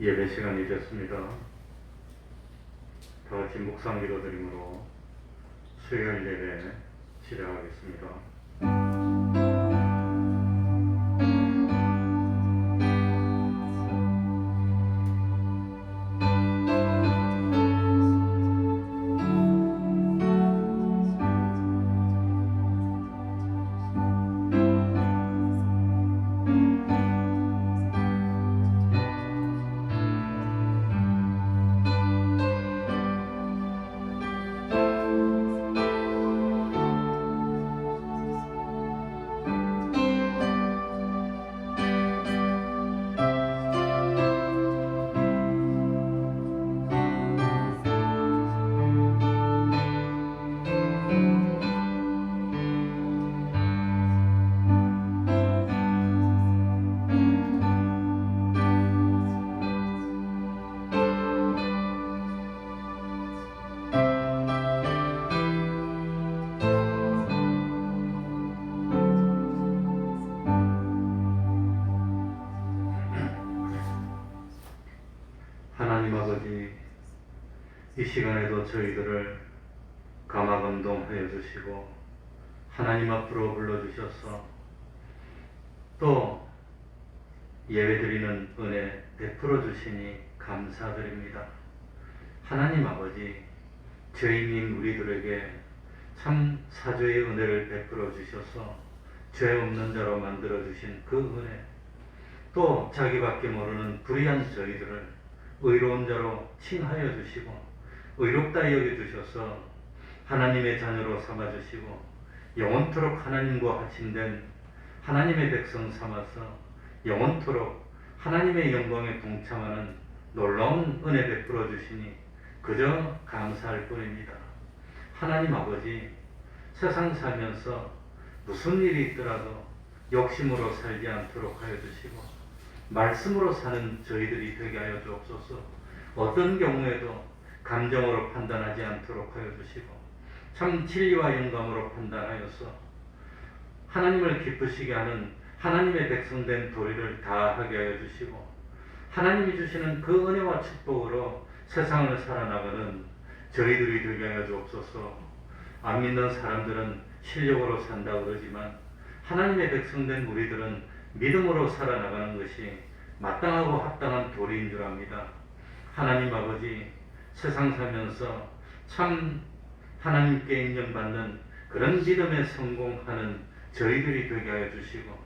예배 시간이 됐습니다. 다 같이 묵상 기도드림으로 수요일 예배 시작하겠습니다. 하나님 아버지, 이 시간에도 저희들을 감화감동하여 주시고 하나님 앞으로 불러주셔서 또 예배드리는 은혜 베풀어 주시니 감사드립니다. 하나님 아버지, 죄인인 우리들에게 참 사죄의 은혜를 베풀어 주셔서 죄 없는 자로 만들어 주신 그 은혜, 또 자기밖에 모르는 불의한 저희들을 의로운 자로 칭하여 주시고 의롭다 여겨 주셔서 하나님의 자녀로 삼아 주시고 영원토록 하나님과 합심된 하나님의 백성 삼아서 영원토록 하나님의 영광에 동참하는 놀라운 은혜 베풀어 주시니 그저 감사할 뿐입니다. 하나님 아버지, 세상 살면서 무슨 일이 있더라도 욕심으로 살지 않도록 하여 주시고 말씀으로 사는 저희들이 되게 하여 주옵소서. 어떤 경우에도 감정으로 판단하지 않도록 하여 주시고 참 진리와 영감으로 판단하여서 하나님을 기쁘시게 하는 하나님의 백성된 도리를 다하게 하여 주시고 하나님이 주시는 그 은혜와 축복으로 세상을 살아나가는 저희들이 되게 하여 주옵소서. 안 믿는 사람들은 실력으로 산다고 그러지만 하나님의 백성된 우리들은 믿음으로 살아나가는 것이 마땅하고 합당한 도리인 줄 압니다. 하나님 아버지, 세상 살면서 참 하나님께 인정받는 그런 믿음에 성공하는 저희들이 되게 하여 주시고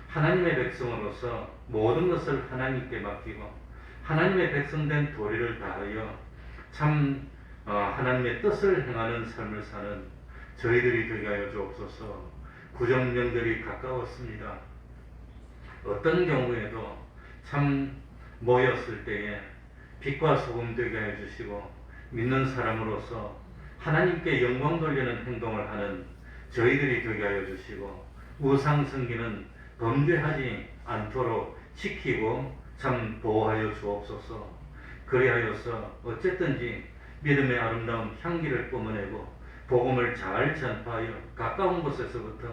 하나님의 백성으로서 모든 것을 하나님께 맡기고 하나님의 백성된 도리를 다하여 참 하나님의 뜻을 행하는 삶을 사는 저희들이 되게 하여 주옵소서. 구정명절이 가까웠습니다. 어떤 경우에도 참 모였을 때에 빛과 소금 되게 하여 주시고 믿는 사람으로서 하나님께 영광 돌리는 행동을 하는 저희들이 되게 하여 주시고 우상 섬기는 범죄하지 않도록 지키고 참 보호하여 주옵소서. 그리하여서 어쨌든지 믿음의 아름다운 향기를 뿜어내고 복음을 잘 전파하여 가까운 곳에서부터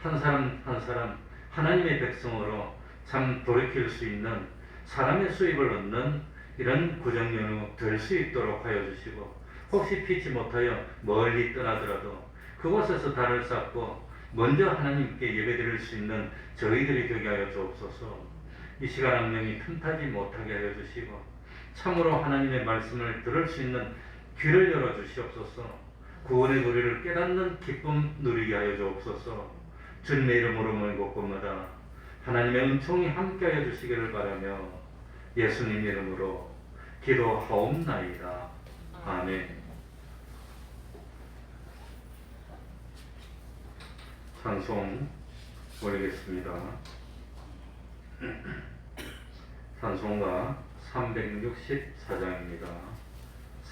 한 사람 한 사람 하나님의 백성으로 참 돌이킬 수 있는 사람의 수입을 얻는 이런 구정연휴 될 수 있도록 하여 주시고 혹시 피치 못하여 멀리 떠나더라도 그곳에서 달을 쌓고 먼저 하나님께 예배드릴 수 있는 저희들이 되게 하여 주옵소서. 이 시간 한 명이 틈타지 못하게 하여 주시고 참으로 하나님의 말씀을 들을 수 있는 귀를 열어 주시옵소서. 구원의 도리를 깨닫는 기쁨 누리게 하여 주옵소서. 주님의 이름으로 모이고 곳마다 하나님의 은총이 함께하여 주시기를 바라며 예수님 이름으로 기도하옵나이다. 아멘. 찬송 올리겠습니다. 찬송가 364장입니다.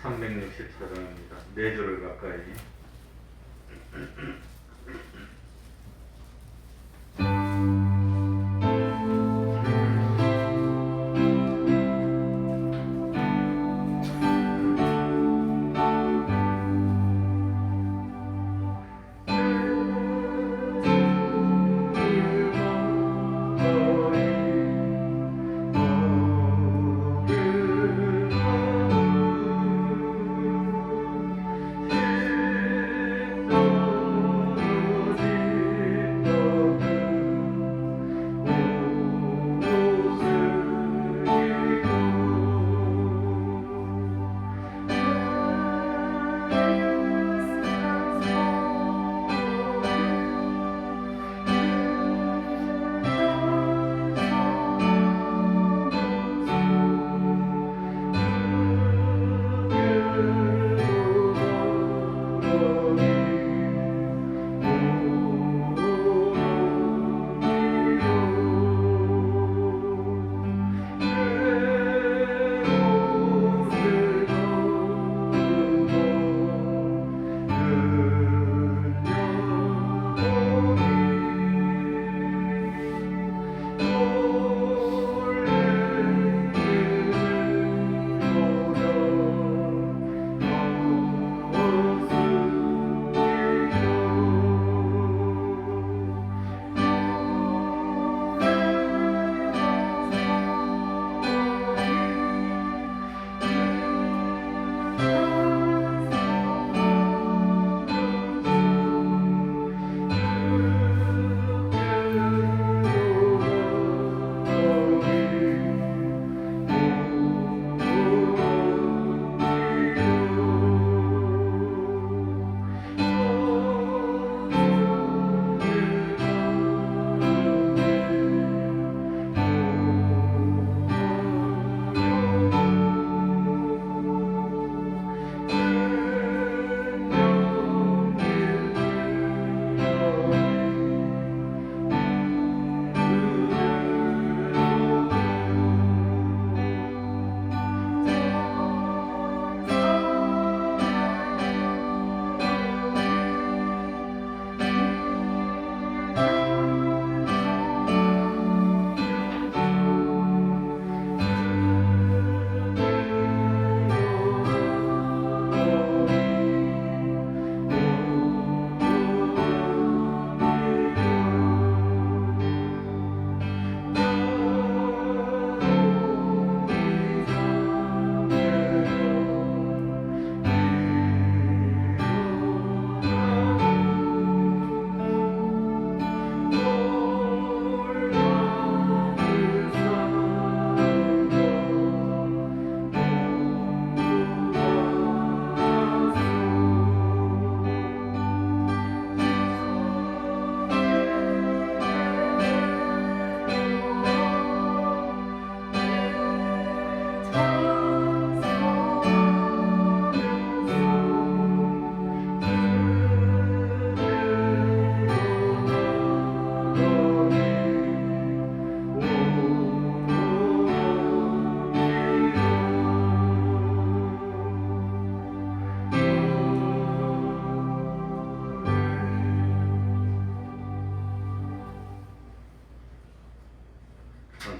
364장입니다. 4절을 가까이.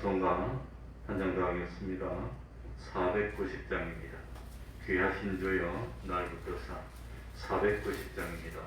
찬송가 한 장 더 하겠습니다. 490장입니다. 귀하신 주여 날 붙드사. 490장입니다.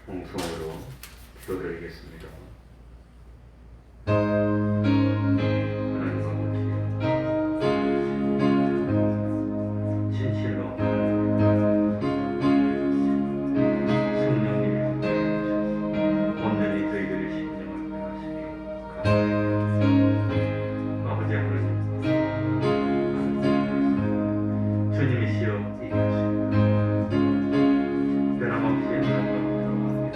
통성으로 기도드리겠습니다. 하나님 아버지, 진실로 성령님이 온전히 저희들의 심령을 변하시기 감사합니다. 아버지 하나님, 주님이시여 이기하십니다. 변함없이 나가 들어갑니다.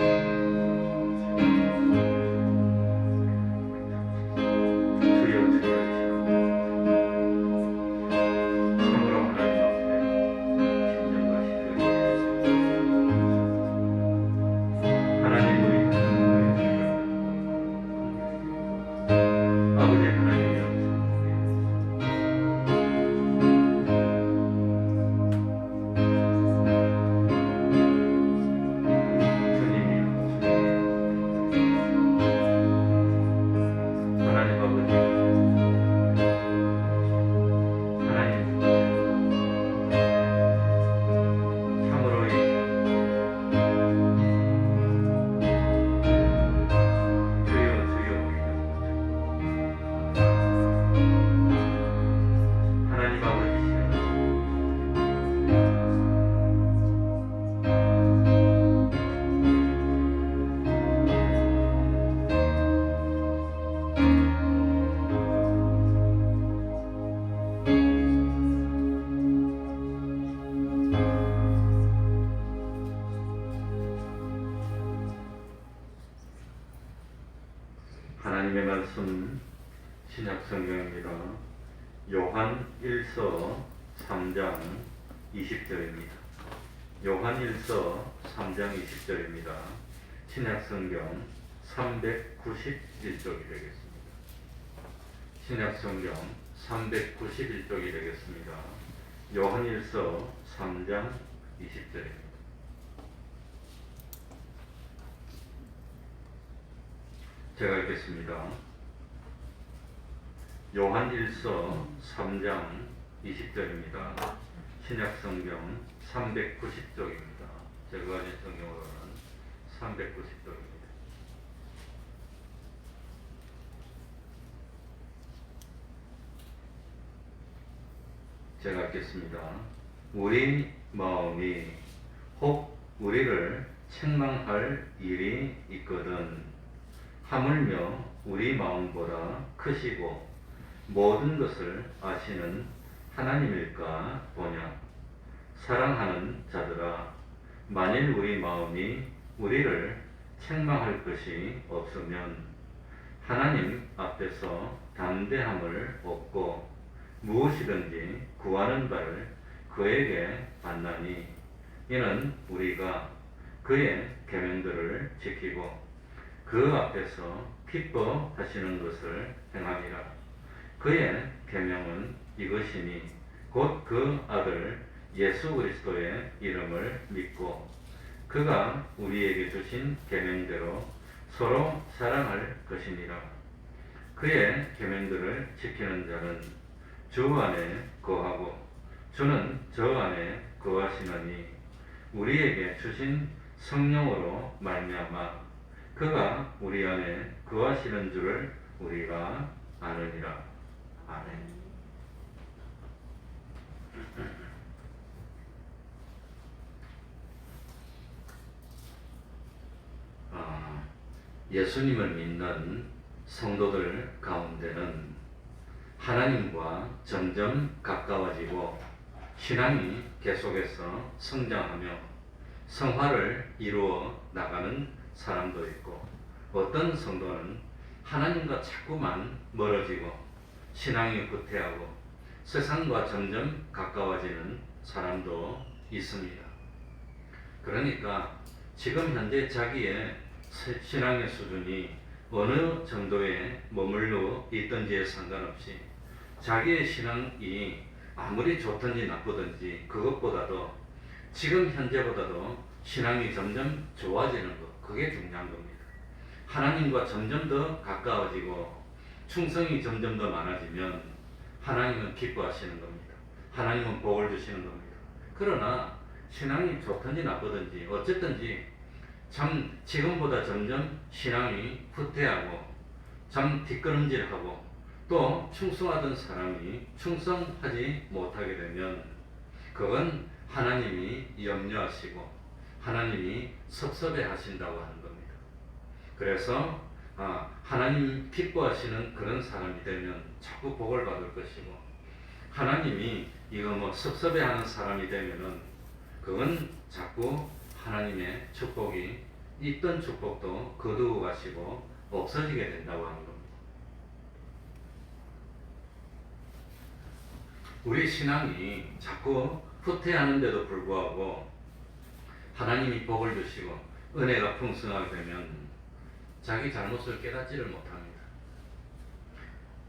말씀 신약 성경입니다. 요한 1서 3장 20절입니다. 요한 1서 3장 20절입니다. 신약 성경 391쪽이 되겠습니다. 신약 성경 391쪽이 되겠습니다. 요한 1서 3장 20절입니다. 제가 읽겠습니다. 요한 1서 3장 20절입니다. 신약성경 390쪽입니다. 제가 가진 성경으로는 390쪽입니다. 제가 읽겠습니다. 우리 마음이 혹 우리를 책망할 일이 있거든 하물며 우리 마음보다 크시고 모든 것을 아시는 하나님일까 보냐. 사랑하는 자들아, 만일 우리 마음이 우리를 책망할 것이 없으면 하나님 앞에서 담대함을 얻고 무엇이든지 구하는 바를 그에게 받나니 이는 우리가 그의 계명들을 지키고 그 앞에서 기뻐하시는 것을 행함이라. 그의 계명은 이것이니 곧 그 아들 예수 그리스도의 이름을 믿고 그가 우리에게 주신 계명대로 서로 사랑할 것이니라. 그의 계명들을 지키는 자는 주 안에 거하고 주는 저 안에 거하시나니 우리에게 주신 성령으로 말미암아 그가 우리 안에 거하시는 줄을 우리가 아느니라. 아멘. 예수님을 믿는 성도들 가운데는 하나님과 점점 가까워지고 신앙이 계속해서 성장하며 성화를 이루어 나가는 사람도 있고 어떤 성도는 하나님과 자꾸만 멀어지고 신앙이 후퇴하고 세상과 점점 가까워지는 사람도 있습니다. 그러니까 지금 현재 자기의 신앙의 수준이 어느 정도에 머물러 있든지에 상관없이 자기의 신앙이 아무리 좋든지 나쁘든지 그것보다도 지금 현재보다도 신앙이 점점 좋아지는 것, 그게 중요한 겁니다. 하나님과 점점 더 가까워지고 충성이 점점 더 많아지면 하나님은 기뻐하시는 겁니다. 하나님은 복을 주시는 겁니다. 그러나 신앙이 좋든지 나쁘든지 어쨌든지 참 지금보다 점점 신앙이 후퇴하고 참 뒷걸음질하고 또 충성하던 사람이 충성하지 못하게 되면 그건 하나님이 염려하시고 하나님이 섭섭해 하신다고 하는 겁니다. 그래서 하나님 기뻐하시는 그런 사람이 되면 자꾸 복을 받을 것이고 하나님이 이거 섭섭해 하는 사람이 되면은 그건 자꾸 하나님의 축복이 있던 축복도 거두어 가시고 없어지게 된다고 하는 겁니다. 우리 신앙이 자꾸 후퇴하는데도 불구하고 하나님이 복을 주시고 은혜가 풍성하게 되면 자기 잘못을 깨닫지를 못합니다.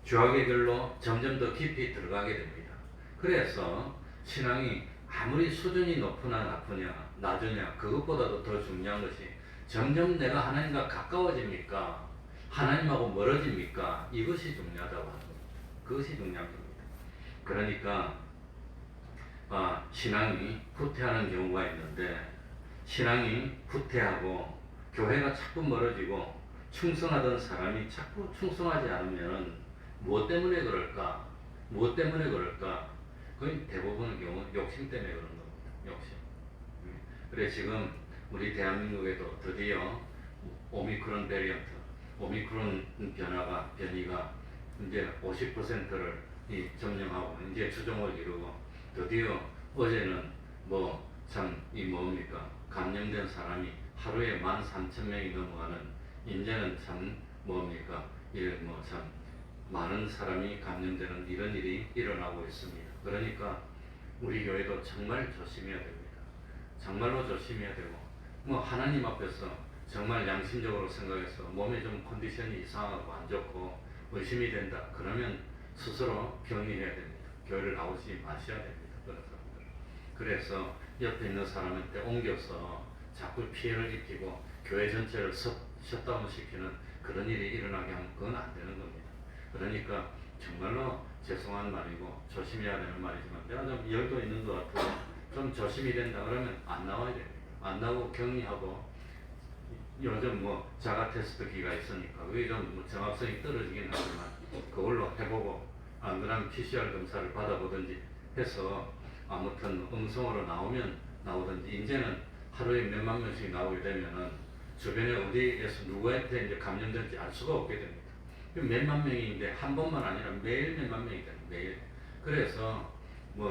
죄악의 길로 점점 더 깊이 들어가게 됩니다. 그래서 신앙이 아무리 수준이 높으나 낮으냐 그것보다도 더 중요한 것이 점점 내가 하나님과 가까워집니까? 하나님하고 멀어집니까? 이것이 중요하다고 하는 겁니다. 그것이 중요한 겁니다. 그러니까 신앙이 후퇴하는 경우가 있는데 신앙이 후퇴하고 교회가 자꾸 멀어지고 충성하던 사람이 자꾸 충성하지 않으면 무엇 때문에 그럴까? 무엇 때문에 그럴까? 거의 대부분의 경우 욕심 때문에 그런 겁니다. 욕심. 그래 지금 우리 대한민국에도 드디어 오미크론 베리언트, 오미크론 변이가 이제 50%를 점령하고 이제 추종을 이루고 드디어 어제는 감염된 사람이 하루에 13,000명이 넘어가는 이제는 참 많은 사람이 감염되는 이런 일이 일어나고 있습니다. 그러니까 우리 교회도 정말 조심해야 됩니다. 정말로 조심해야 되고, 하나님 앞에서 정말 양심적으로 생각해서 몸에 좀 컨디션이 이상하고 안 좋고 의심이 된다. 그러면 스스로 격리해야 됩니다. 교회를 나오지 마셔야 됩니다. 그런 사람들. 그래서 옆에 있는 사람한테 옮겨서 자꾸 피해를 입히고 교회 전체를 셧다운 시키는 그런 일이 일어나게 하면 그건 안 되는 겁니다. 그러니까 정말로 죄송한 말이고 조심해야 되는 말이지만, 내가 좀 열도 있는 것 같아요. 좀 조심이 된다 그러면 안 나와야 됩니다. 안 나오고 격리하고, 요즘 자가 테스트기가 있으니까 그게 좀 정확성이 떨어지긴 하지만 그걸로 해보고, 안 그러면 PCR 검사를 받아보든지 해서 아무튼 음성으로 나오면 나오든지, 이제는 하루에 몇만 명씩 나오게 되면은 주변에 어디에서 누구한테 이제 감염된지 알 수가 없게 됩니다. 몇만 명인데 한 번만 아니라 매일 몇만 명이 됩니다. 매일. 그래서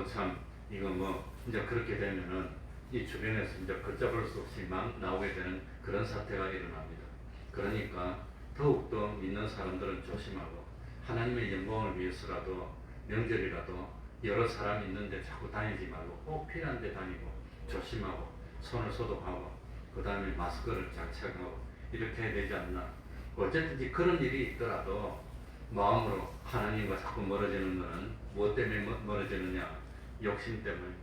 참 이거 이제 그렇게 되면은 이 주변에서 이제 걷잡을 수 없이 막 나오게 되는 그런 사태가 일어납니다. 그러니까 더욱더 믿는 사람들은 조심하고, 하나님의 영광을 위해서라도 명절이라도 여러 사람이 있는데 자꾸 다니지 말고 꼭 필요한 데 다니고 조심하고 손을 소독하고 그 다음에 마스크를 잘 착용하고 이렇게 해야 되지 않나. 어쨌든지 그런 일이 있더라도 마음으로 하나님과 자꾸 멀어지는 것은 무엇 때문에 멀어지느냐? 욕심 때문입니다.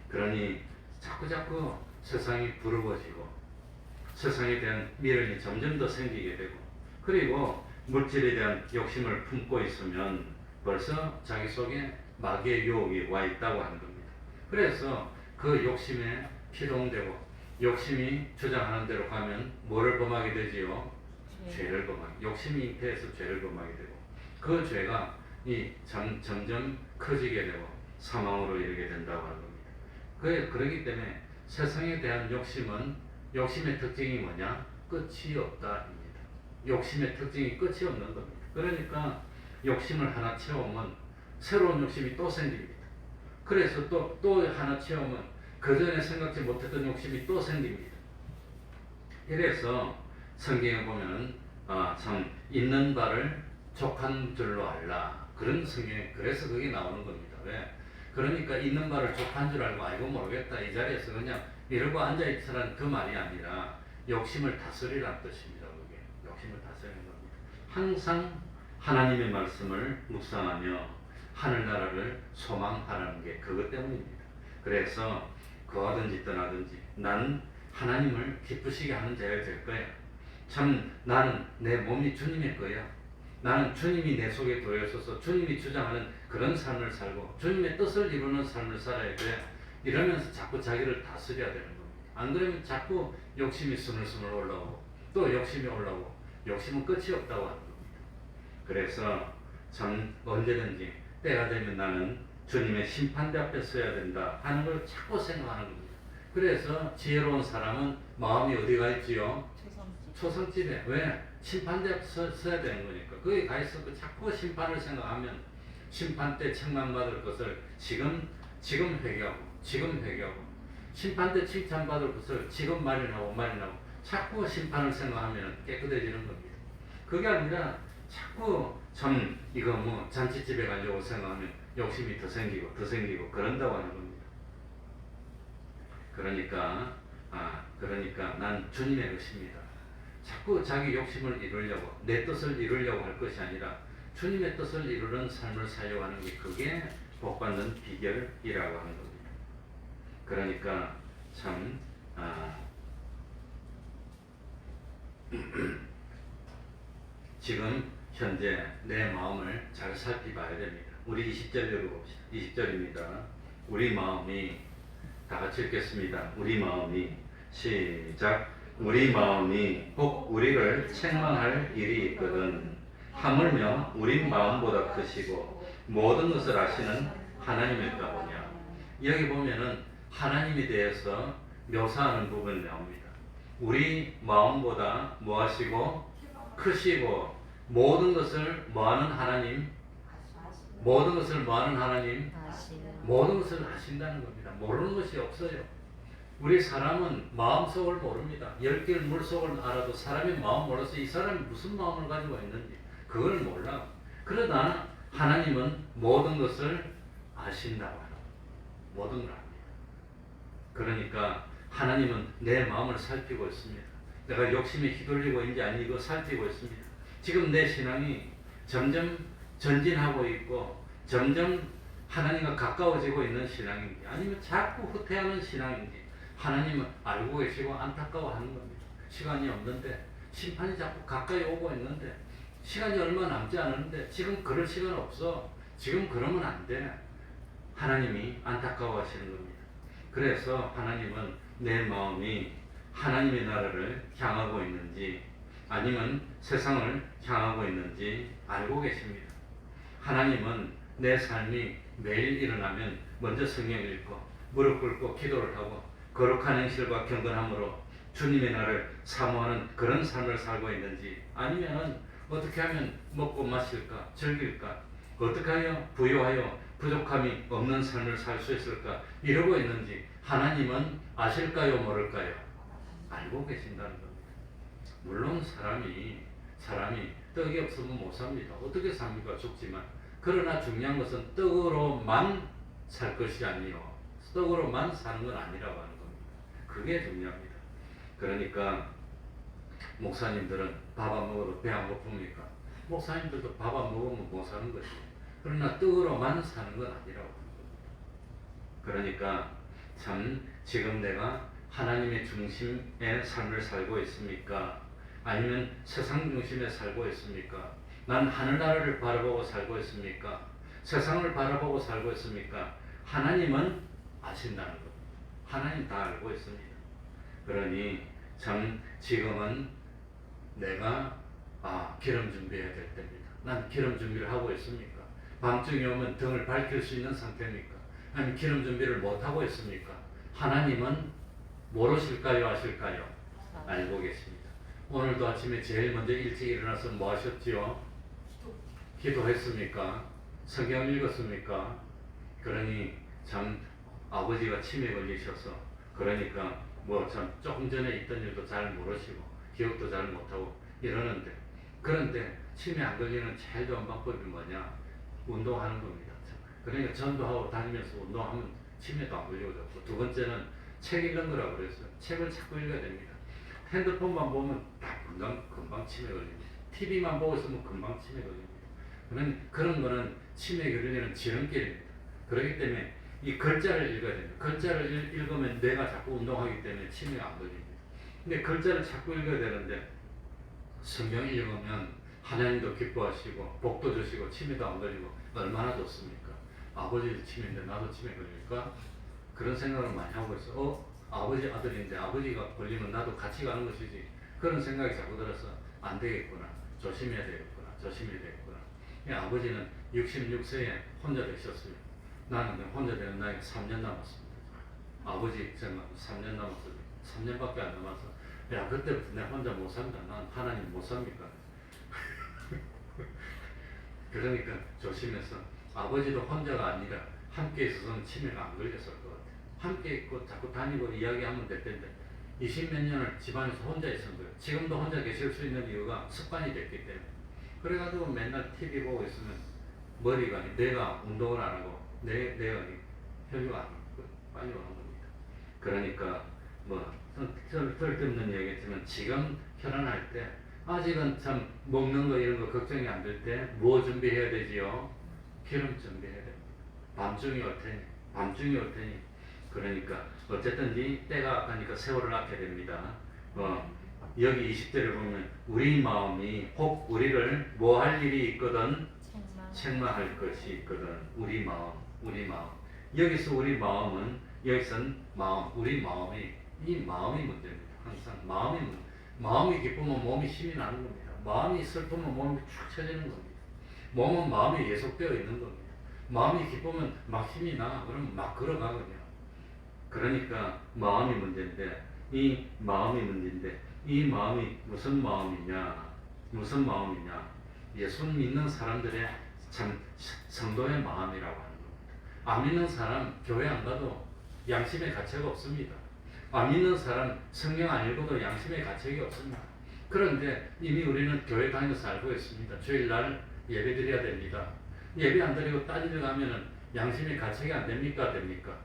그러니 자꾸 세상이 부러워지고 세상에 대한 미련이 점점 더 생기게 되고, 그리고 물질에 대한 욕심을 품고 있으면 벌써 자기 속에 마귀의 유혹이 와 있다고 하는 겁니다. 그래서 그 욕심에 피동되고 욕심이 주장하는 대로 가면 뭐를 범하게 되지요? 죄를 범하게. 욕심이 잉태해서 죄를 범하게 되고, 그 죄가 점점 커지게 되고 사망으로 이르게 된다고 하는 겁니다. 그렇기 때문에 세상에 대한 욕심의 특징이 뭐냐? 끝이 없다입니다. 욕심의 특징이 끝이 없는 겁니다. 그러니까 욕심을 하나 채우면 새로운 욕심이 또 생깁니다. 그래서 또 하나 채우면 그 전에 생각지 못했던 욕심이 또 생깁니다. 이래서 성경에 보면 참 있는 바를 족한 줄로 알라, 그런 성경에 그래서 그게 나오는 겁니다. 왜? 그러니까 있는 바를 족한 줄 알고 모르겠다 이 자리에서 그냥 이러고 앉아있으라는 그 말이 아니라 욕심을 다스리라는 뜻입니다. 그게 욕심을 다스리는 겁니다. 항상 하나님의 말씀을 묵상하며 하늘나라를 소망하라는 게 그것 때문입니다. 그래서 거하든지 떠나든지 나는 하나님을 기쁘시게 하는 자가 될 거야. 참 나는 내 몸이 주님의 거야. 나는 주님이 내 속에 들어있어서 주님이 주장하는 그런 삶을 살고 주님의 뜻을 이루는 삶을 살아야 돼. 이러면서 자꾸 자기를 다스려야 되는 겁니다. 안 그러면 자꾸 욕심이 스물스물 올라오고 또 욕심이 올라오고, 욕심은 끝이 없다고 하는 겁니다. 그래서 참 언제든지 때가 되면 나는 주님의 심판대 앞에 서야 된다 하는 걸 자꾸 생각하는 겁니다. 그래서 지혜로운 사람은 마음이 어디가 있지요? 초성집에. 왜? 심판대 앞에 서야 되는 거니까. 거기 가 있어 자꾸 심판을 생각하면 심판 때 책망받을 것을 지금 회개하고 심판 때 칭찬받을 것을 지금 마련하고 자꾸 심판을 생각하면 깨끗해지는 겁니다. 그게 아니라 자꾸 참 이거 잔치집에 가려고 생각하면 욕심이 더 생기고 그런다고 하는 겁니다. 그러니까 난 주님의 것입니다. 자꾸 자기 욕심을 이루려고, 내 뜻을 이루려고 할 것이 아니라 주님의 뜻을 이루는 삶을 살려고 하는 게 그게 복받는 비결이라고 하는 겁니다. 그러니까 참 지금 현재 내 마음을 잘 살펴봐야 됩니다. 우리 20절 읽어봅시다. 20절입니다. 우리 마음이, 다 같이 읽겠습니다. 우리 마음이, 시작. 우리 마음이 혹 우리를 책망할 일이 있거든 하물며 우리 마음보다 크시고 모든 것을 아시는 하나님일까 보냐. 여기 보면은 하나님에 대해서 묘사하는 부분이 나옵니다. 우리 마음보다 무엇이고 크시고 모든 것을 뭐하는 하나님? 모든 것을 뭐하는 하나님? 모든 것을 아신다는 겁니다. 모르는 것이 없어요. 우리 사람은 마음속을 모릅니다. 10개의 물속을 알아도 사람의 마음 몰라서 이 사람이 무슨 마음을 가지고 있는지, 그걸 몰라. 그러나 하나님은 모든 것을 아신다고 하는 모든 걸 압니다. 그러니까 하나님은 내 마음을 살피고 있습니다. 내가 욕심에 휘둘리고 있는지 아니 이거 살피고 있습니다. 지금 내 신앙이 점점 전진하고 있고 점점 하나님과 가까워지고 있는 신앙인지 아니면 자꾸 후퇴하는 신앙인지 하나님은 알고 계시고 안타까워하는 겁니다. 시간이 없는데 심판이 자꾸 가까이 오고 있는데 시간이 얼마 남지 않았는데 지금 그럴 시간 없어. 지금 그러면 안 돼. 하나님이 안타까워하시는 겁니다. 그래서 하나님은 내 마음이 하나님의 나라를 향하고 있는지 아니면 세상을 향하고 있는지 알고 계십니다. 하나님은 내 삶이 매일 일어나면 먼저 성경 읽고 무릎 꿇고 기도를 하고 거룩한 행실과 경건함으로 주님의 나라를 사모하는 그런 삶을 살고 있는지 아니면 어떻게 하면 먹고 마실까 즐길까 어떻게 하여 부유하여 부족함이 없는 삶을 살 수 있을까 이러고 있는지 하나님은 아실까요 모를까요? 알고 계신다는 겁니다. 물론 사람이 떡이 없으면 못 삽니다. 어떻게 삽니까? 죽지만. 그러나 중요한 것은 떡으로만 살 것이 아니요 떡으로만 사는 건 아니라고 하는 겁니다. 그게 중요합니다. 그러니까 목사님들은 밥 안 먹어도 배 안 고픕니까? 목사님들도 밥 안 먹으면 못 사는 것이에요. 그러나 떡으로만 사는 건 아니라고 하는 겁니다. 그러니까 참 지금 내가 하나님의 중심의 삶을 살고 있습니까? 아니면 세상 중심에 살고 있습니까? 난 하늘나라를 바라보고 살고 있습니까? 세상을 바라보고 살고 있습니까? 하나님은 아신다는 겁니다. 하나님 다 알고 있습니다. 그러니 참 지금은 내가 기름 준비해야 될 때입니다. 난 기름 준비를 하고 있습니까? 밤중에 오면 등을 밝힐 수 있는 상태입니까? 아니면 기름 준비를 못하고 있습니까? 하나님은 모르실까요? 아실까요? 알고 계십니다. 오늘도 아침에 제일 먼저 일찍 일어나서 뭐 하셨지요? 기도했습니까? 성경 읽었습니까? 그러니 참 아버지가 치매 걸리셔서 그러니까 뭐 참 조금 전에 있던 일도 잘 모르시고 기억도 잘 못하고 이러는데 그런데 치매 안 걸리는 제일 좋은 방법이 뭐냐? 운동하는 겁니다. 그러니까 전도하고 다니면서 운동하면 치매도 안 걸리고 좋고 두 번째는 책 읽는 거라고 그랬어요. 책을 자꾸 읽어야 됩니다. 핸드폰만 보면 다 금방 치매 걸립니다. TV만 보고 있으면 금방 치매 걸립니다. 그런 거는 치매 걸리는 지름길입니다. 그렇기 때문에 이 글자를 읽어야 됩니다. 글자를 읽으면 뇌가 자꾸 운동하기 때문에 치매가 안 걸립니다. 근데 글자를 자꾸 읽어야 되는데 성경 읽으면 하나님도 기뻐하시고 복도 주시고 치매도 안 걸리고 얼마나 좋습니까? 아버지도 치매인데 나도 치매 걸릴까? 그런 생각을 많이 하고 있어. 아버지 아들인데 아버지가 걸리면 나도 같이 가는 것이지. 그런 생각이 자꾸 들어서 안 되겠구나. 조심해야 되겠구나. 조심해야 되겠구나. 아버지는 66세에 혼자 되셨어요. 나는 혼자 되는 나이가 3년 남았습니다. 아버지 정말 3년 남았어요. 3년밖에 안 남아서 야 그때부터 내가 혼자 못 산다. 난 하나님 못 삽니까? 그러니까 조심해서 아버지도 혼자가 아니라 함께 있어서는 치매가 안 걸렸을 것 같아요. 함께 있고 자꾸 다니고 이야기하면 될 텐데 20몇 년을 집안에서 혼자 있은 거예요. 지금도 혼자 계실 수 있는 이유가 습관이 됐기 때문에. 그래가지고 맨날 TV 보고 있으면 머리가 뇌가 운동을 안 하고 뇌가 혈류가 안 빨리 오는 겁니다. 그러니까 뭐 쓸데없는 얘기했지만 지금 결혼할 때 아직은 참 먹는 거 이런 거 걱정이 안 될 때 뭐 준비해야 되지요? 기름 준비해야 됩니다. 밤중이 올 테니 그러니까 어쨌든지 때가 가니까 세월을 낳게 됩니다. 여기 20절을 보면 우리 마음이 혹 우리를 뭐 할 일이 있거든 책망할 것이 있거든. 우리 마음 여기서 우리 마음은 여기선 우리 마음이 이 마음이 문제입니다. 항상 마음이 기쁘면 몸이 힘이 나는 겁니다. 마음이 슬프면 몸이 축 처지는 겁니다. 몸은 마음이 예속되어 있는 겁니다. 마음이 기쁘면 막 힘이 나. 그러면 막 걸어가거든요. 그러니까 마음이 문제인데 이 마음이 무슨 마음이냐? 예수 믿는 사람들의 참 성도의 마음이라고 하는 겁니다. 안 믿는 사람 교회 안 가도 양심의 가책이 없습니다. 안 믿는 사람 성경 안 읽어도 양심의 가책이 없습니다. 그런데 이미 우리는 교회 다니면서 알고 있습니다. 주일날 예배 드려야 됩니다. 예배 안 드리고 딴 일 가면은 양심의 가책이 안 됩니까? 됩니까?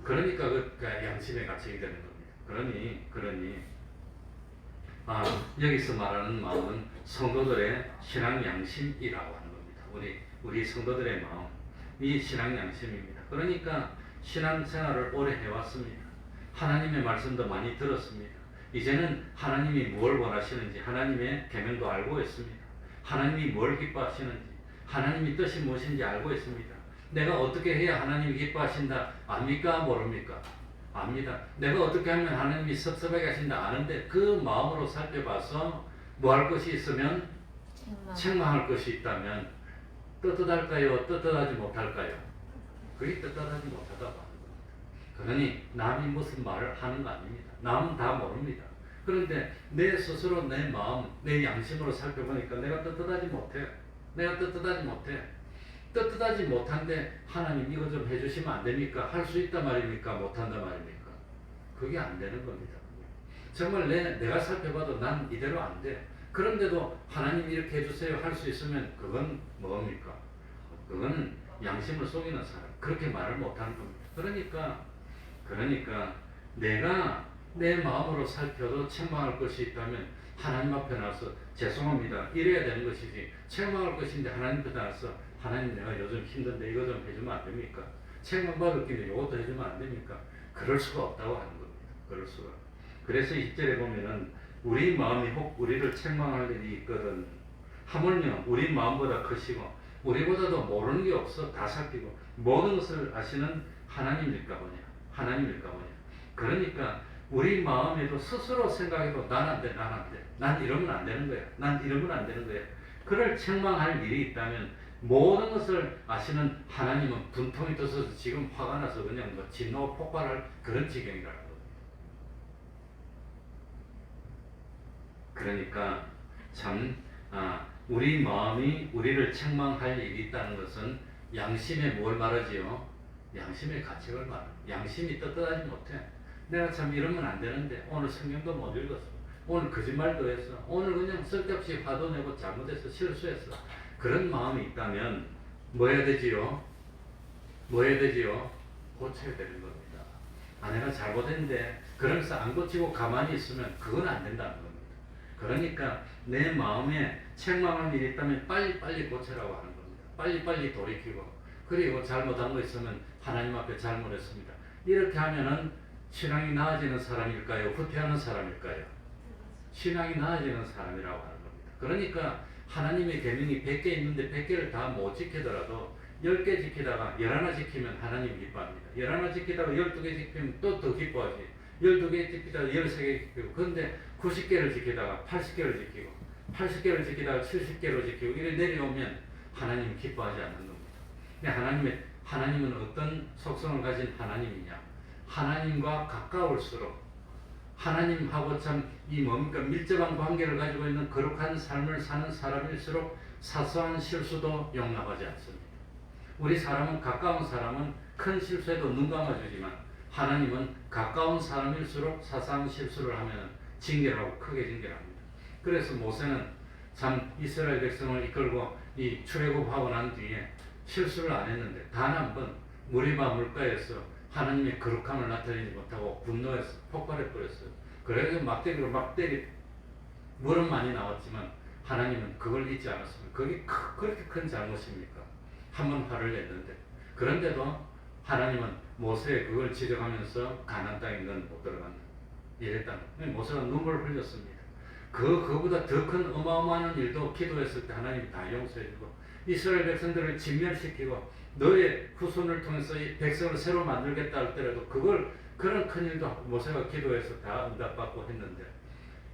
그러니까 그 양심의 가책이 되는 겁니다. 그러니 여기서 말하는 마음은 성도들의 신앙 양심이라고 하는 겁니다. 우리 성도들의 마음, 이 신앙 양심입니다. 그러니까 신앙생활을 오래 해왔습니다. 하나님의 말씀도 많이 들었습니다. 이제는 하나님이 뭘 원하시는지 하나님의 계명도 알고 있습니다. 하나님이 뭘 기뻐하시는지 하나님의 뜻이 무엇인지 알고 있습니다. 내가 어떻게 해야 하나님이 기뻐하신다 압니까? 모릅니까? 압니다. 내가 어떻게 하면 하나님이 섭섭하게 하신다 아는데 그 마음으로 살펴봐서 뭐 할 것이 있으면 책망할 것이 있다면 떳떳할까요? 떳떳하지 못할까요? 그게 떳떳하지 못하다고 하는 겁니다. 그러니 남이 무슨 말을 하는 거 아닙니다. 남은 다 모릅니다. 그런데 내 스스로 내 마음, 내 양심으로 살펴보니까 내가 떳떳하지 못해. 내가 떳떳하지 못해. 떳떳하지 못한데 하나님 이거 좀 해주시면 안 됩니까? 할 수 있단 말입니까? 못한단 말입니까? 그게 안 되는 겁니다. 정말 내가 살펴봐도 난 이대로 안 돼. 그런데도 하나님 이렇게 해주세요 할 수 있으면 그건 뭡니까? 그거는 양심을 속이는 사람. 그렇게 말을 못하는 겁니다. 그러니까 내가 내 마음으로 살펴도 책망할 것이 있다면 하나님 앞에 나와서 죄송합니다. 이래야 되는 것이지 책망할 것인데 하나님 앞에 나와서 하나님 내가 요즘 힘든데 이거 좀 해주면 안 됩니까? 책망받을 길에 이것도 해주면 안 됩니까? 그럴 수가 없다고 하는 겁니다. 그럴 수가. 그래서 2절에 보면은 우리 마음이 혹 우리를 책망할 일이 있거든. 하물며 우리 마음보다 크시고 우리보다도 모르는 게 없어. 다 살피고 모든 것을 아시는 하나님일까 보냐. 하나님일까 보냐. 그러니까 우리 마음에도 스스로 생각해도 난 안 돼. 난 이러면 안 되는 거야. 난 이러면 안 되는 거야. 그를 책망할 일이 있다면 모든 것을 아시는 하나님은 분통이 터져서 지금 화가 나서 그냥 진노 폭발할 그런 지경이라는 겁니다. 그러니까 참 우리 마음이 우리를 책망할 일이 있다는 것은 양심에 뭘 말하지요? 양심의 가책을 말합니다. 양심이 떳떳하지 못해. 내가 참 이러면 안 되는데 오늘 성경도 못 읽었어. 오늘 거짓말도 했어. 오늘 그냥 쓸데없이 화도 내고 잘못해서 실수했어. 그런 마음이 있다면 뭐 해야 되지요? 고쳐야 되는 겁니다. 내가 잘못했는데 그러면서 안 고치고 가만히 있으면 그건 안 된다는 겁니다. 그러니까 내 마음에 책망할 일이 있다면 빨리빨리 고치라고 하는 겁니다. 빨리빨리 돌이키고 그리고 잘못한 거 있으면 하나님 앞에 잘못했습니다. 이렇게 하면은 신앙이 나아지는 사람일까요? 후퇴하는 사람일까요? 신앙이 나아지는 사람이라고 하는 겁니다. 그러니까 하나님의 계명이 100개 있는데 100개를 다 못 지키더라도 10개 지키다가 11개 지키면 하나님 기뻐합니다. 11개 지키다가 12개 지키면 또 더 기뻐하지. 12개 지키다가 13개 지키고 그런데 90개를 지키다가 80개를 지키고 80개를 지키다가 70개로 지키고 이래 내려오면 하나님 기뻐하지 않는 겁니다. 하나님은 어떤 속성을 가진 하나님이냐? 하나님과 가까울수록 하나님하고 참 뭡니까 밀접한 관계를 가지고 있는 거룩한 삶을 사는 사람일수록 사소한 실수도 용납하지 않습니다. 우리 사람은 가까운 사람은 큰 실수에도 눈 감아주지만 하나님은 가까운 사람일수록 사소한 실수를 하면 징계하고 크게 징계합니다. 그래서 모세는 참 이스라엘 백성을 이끌고 이 출애굽하고 난 뒤에 실수를 안 했는데 단 한 번 무리바 물가에서 하나님의 거룩함을 나타내지 못하고 분노해서 폭발해 버렸어요. 그래서 막대기로 막 물은 많이 나왔지만 하나님은 그걸 잊지 않았습니다. 그게 그렇게 큰 잘못입니까? 한 번 화를 냈는데 그런데도 하나님은 모세의 그걸 지적하면서 가나안 땅에 넌 못 들어간다. 이랬다는 거예요. 모세가 눈물을 흘렸습니다. 그보다 더 큰 어마어마한 일도 기도했을 때 하나님이 다 용서해주고 이스라엘 백성들을 진멸시키고 너의 후손을 통해서 이 백성을 새로 만들겠다 할 때라도 그런 큰 일도 모세가 기도해서 다 응답받고 했는데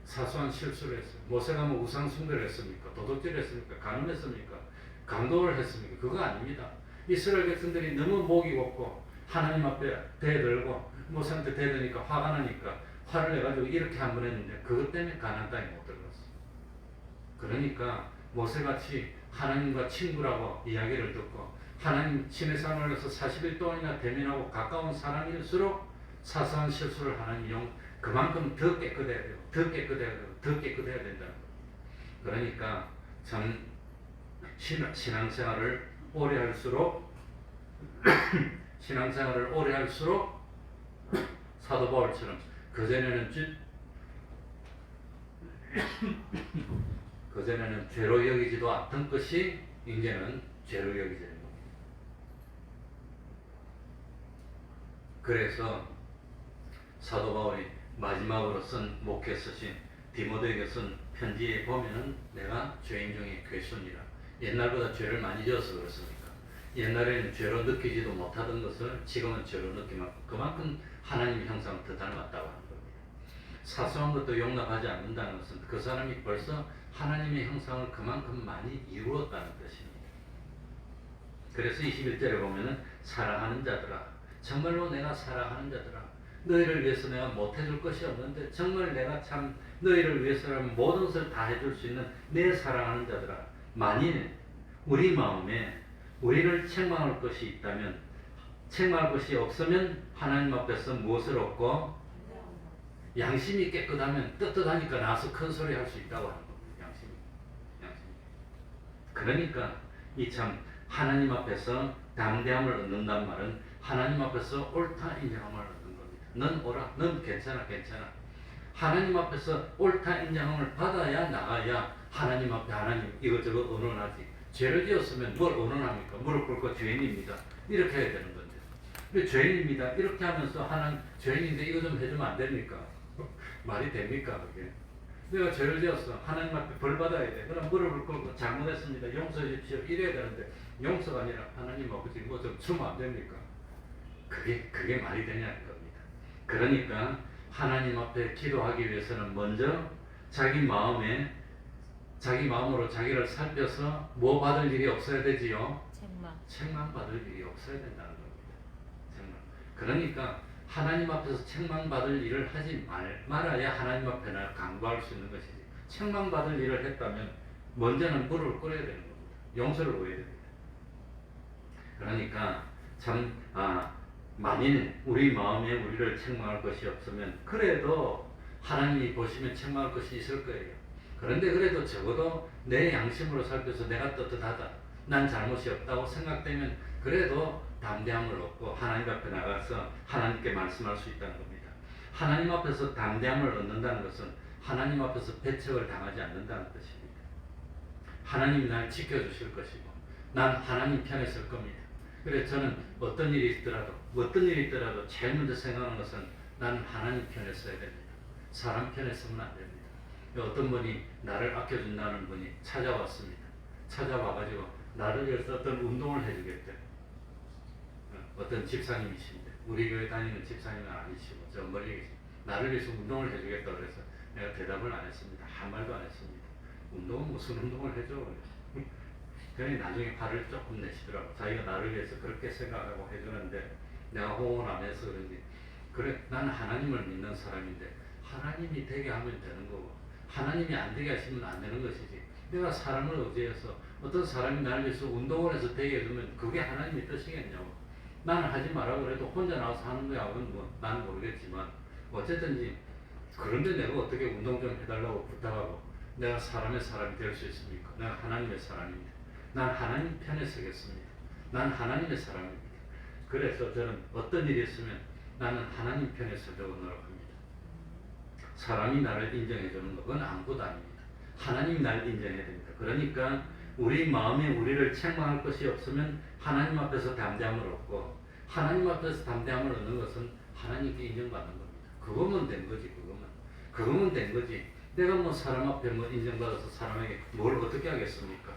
사소한 실수를 했어요. 모세가 뭐 우상 숭배를 했습니까? 도둑질을 했습니까? 간음했습니까? 강도를 했습니까? 그거 아닙니다. 이스라엘 백성들이 너무 목이 곱고 하나님 앞에 대들고 모세한테 대드니까 화가 나니까 화를 내가지고 이렇게 한 번 했는데 그것 때문에 가나안 땅에 못 들어갔어. 그러니까 모세같이 하나님과 친구라고 이야기를 듣고 하나님 친의 삶을 해서 40일 동안이나 대면하고 가까운 사람일수록 사소한 실수를 하나님 그만큼 더 깨끗해야 되고 더 깨끗해야 되고 더 깨끗해야 된다는 거예요. 그러니까 참 신앙생활을 오래 할수록 신앙생활을 오래 할수록 사도 바울처럼 그전에는 죄로 여기지도 않던 것이 이제는 죄로 여기지는 겁니다. 그래서 사도 바울이 마지막으로 쓴 목회 쓰신 디모데에게 쓴 편지에 보면은 내가 죄인 중에 괴순이라. 옛날보다 죄를 많이 지어서 그렇습니까? 옛날에는 죄로 느끼지도 못하던 것을 지금은 죄로 느끼면 그만큼 하나님의 형상을 더 닮았다고 하는 겁니다. 사소한 것도 용납하지 않는다는 것은 그 사람이 벌써 하나님의 형상을 그만큼 많이 이루었다는 뜻입니다. 그래서 21절에 보면은 사랑하는 자들아, 정말로 내가 사랑하는 자들아, 너희를 위해서 내가 못해줄 것이 없는데 정말 내가 참 너희를 위해서라면 모든 것을 다 해줄 수 있는 내 사랑하는 자들아, 만일 우리 마음에 우리를 책망할 것이 있다면, 책망할 것이 없으면 하나님 앞에서 무엇을 얻고 양심이 깨끗하면 떳떳하니까 나와서 큰 소리 할 수 있다고 하는 겁니다. 양심이. 그러니까 이 참 하나님 앞에서 담대함을 얻는다는 말은 하나님 앞에서 옳다 인정함을 얻는 겁니다. 넌 옳아, 넌 괜찮아. 하나님 앞에서 옳다 인정함을 받아야 나가야 하나님 앞에 하나님 이것저것 언론하지. 죄를 지었으면 뭘 언론합니까? 무릎 꿇고 죄인입니다. 이렇게 해야 되는 건데. 근데 죄인입니다. 이렇게 하면서 하나님 죄인인데 이거 좀 해주면 안 됩니까? 말이 됩니까 그게? 내가 죄를 지었어. 하나님 앞에 벌 받아야 돼. 그럼 무릎을 꿇고 잘못했습니다. 용서해 주십시오. 이래야 되는데 용서가 아니라 하나님 아버지 뭐 좀 주면 안 됩니까? 그게 말이 되냐는 겁니다. 그러니까 하나님 앞에 기도하기 위해서는 먼저 자기 마음으로 자기를 살펴서 뭐 받을 일이 없어야 되지요? 책망 받을 일이 없어야 된다는 겁니다. 책망. 그러니까 하나님 앞에서 책망받을 일을 하지 말아야 하나님 앞에 나 강구할 수 있는 것이지. 책망받을 일을 했다면 먼저는 무릎을 꿇어야 되는 겁니다. 용서를 구해야 됩니다. 그러니까 참 만일 우리 마음에 우리를 책망할 것이 없으면 그래도 하나님이 보시면 책망할 것이 있을 거예요. 그런데 그래도 적어도 내 양심으로 살펴서 내가 떳떳하다, 난 잘못이 없다고 생각되면 그래도 담대함을 얻고 하나님 앞에 나가서 하나님께 말씀할 수 있다는 겁니다. 하나님 앞에서 담대함을 얻는다는 것은 하나님 앞에서 배척을 당하지 않는다는 뜻입니다. 하나님이 날 지켜주실 것이고 난 하나님 편에 설 겁니다. 그래서 저는 어떤 일이 있더라도 제일 먼저 생각하는 것은 나는 하나님 편에 서야 됩니다. 사람 편에 서면 안 됩니다. 어떤 분이 나를 아껴준다는 분이 찾아왔습니다. 찾아와가지고 나를 위해서 어떤 운동을 해주겠대. 어떤 집사님이신데 우리 교회 다니는 집사님은 아니시고 저 멀리 계신 나를 위해서 운동을 해주겠다 그래서 내가 대답을 안 했습니다. 한 말도 안 했습니다. 운동은 무슨 운동을 해줘? 그러니 나중에 화를 조금 내시더라고. 자기가 나를 위해서 그렇게 생각하고 해주는데 내가 호응을 안 해서 그런지 그래 나는 하나님을 믿는 사람인데 하나님이 되게 하면 되는 거고 하나님이 안 되게 하시면 안 되는 것이지. 내가 사람을 의지해서 어떤 사람이 나를 위해서 운동을 해서 되게 해주면 그게 하나님의 뜻이겠냐고. 나는 하지 말라고 그래도 혼자 나와서 하는 거야. 그건 뭐 나는 모르겠지만 어쨌든지 그런데 내가 어떻게 운동 좀 해달라고 부탁하고 내가 사람이 될 수 있습니까? 내가 하나님의 사람입니다. 난 하나님 편에 서겠습니다. 난 하나님의 사람입니다. 그래서 저는 어떤 일이 있으면 나는 하나님 편에 서려고 노력합니다. 사람이 나를 인정해 주는 것은 아무것도 아닙니다. 하나님이 나를 인정해야 됩니다. 그러니까 우리 마음에 우리를 책망할 것이 없으면 하나님 앞에서 담대함을 얻고 하나님 앞에서 담대함을 얻는 것은 하나님께 인정받는 겁니다. 그거면 된 거지. 그거면 된 거지. 내가 뭐 사람 앞에 뭐 인정받아서 사람에게 뭘 어떻게 하겠습니까?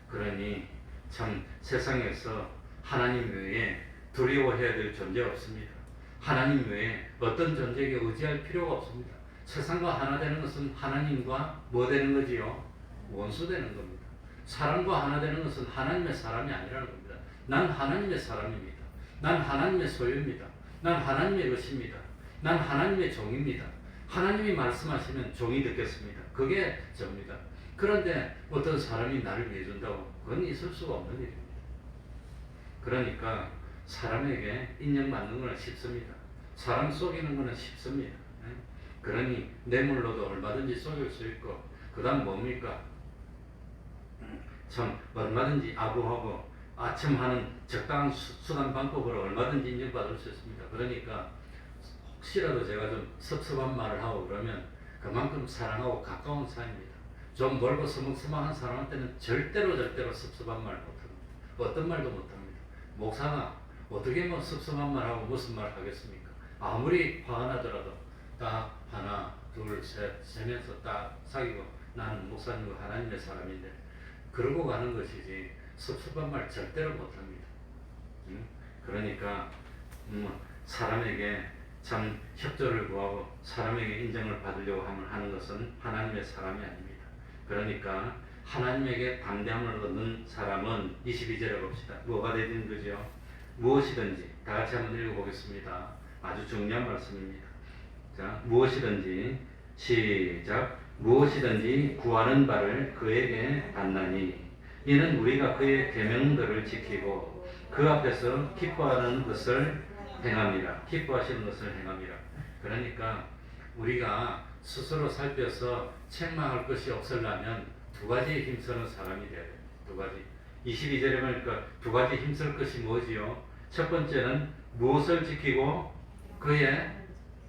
그러니 참 세상에서 하나님 외에 두려워해야 될 존재가 없습니다. 하나님 외에 어떤 존재에게 의지할 필요가 없습니다. 세상과 하나 되는 것은 하나님과 뭐 되는 거지요? 원수 되는 겁니다. 사람과 하나 되는 것은 하나님의 사람이 아니라는 겁니다. 난 하나님의 사람입니다. 난 하나님의 소유입니다. 난 하나님의 것입니다. 난 하나님의 종입니다. 하나님이 말씀하시면 종이 듣겠습니다. 그게 접니다. 그런데 어떤 사람이 나를 위해 준다고 그건 있을 수가 없는 일입니다. 그러니까 사람에게 인정받는 것은 쉽습니다. 사람 속이는 것은 쉽습니다. 그러니 뇌물로도 얼마든지 속일 수 있고, 그 다음 뭡니까? 참 얼마든지 아부하고 아첨하는 적당한 수단 방법으로 얼마든지 인정받을 수 있습니다. 그러니까 혹시라도 제가 좀 섭섭한 말을 하고 그러면 그만큼 사랑하고 가까운 사이입니다. 좀 멀고 서먹서먹한 사람한테는 절대로 섭섭한 말 못합니다. 어떤 말도 못합니다. 목사가 어떻게 뭐 섭섭한 말하고 무슨 말 하겠습니까? 아무리 화가 나더라도 딱 하나 둘 셋 세면서 딱 사귀고 나는 목사님과 하나님의 사람인데 그러고 가는 것이지 섭섭한 말 절대로 못합니다. 그러니까 사람에게 참 협조를 구하고 사람에게 인정을 받으려고 하는 것은 하나님의 사람이 아닙니다. 그러니까 하나님에게 담대함을 얻는 사람은 22절에 봅시다. 뭐가 되든 그죠? 무엇이든지 다 같이 한번 읽어보겠습니다. 아주 중요한 말씀입니다. 자, 무엇이든지 시작. 무엇이든지 구하는 바를 그에게 받나니 이는 우리가 그의 계명들을 지키고 그 앞에서 기뻐하는 것을 행함이라. 기뻐하시는 것을 행함이라. 그러니까 우리가 스스로 살펴서 책망할 것이 없으려면 두 가지에 힘쓰는 사람이 되어야 됩니다. 두 가지. 22절에 보니까 두 가지 힘쓸 것이 뭐지요? 첫 번째는 무엇을 지키고 그의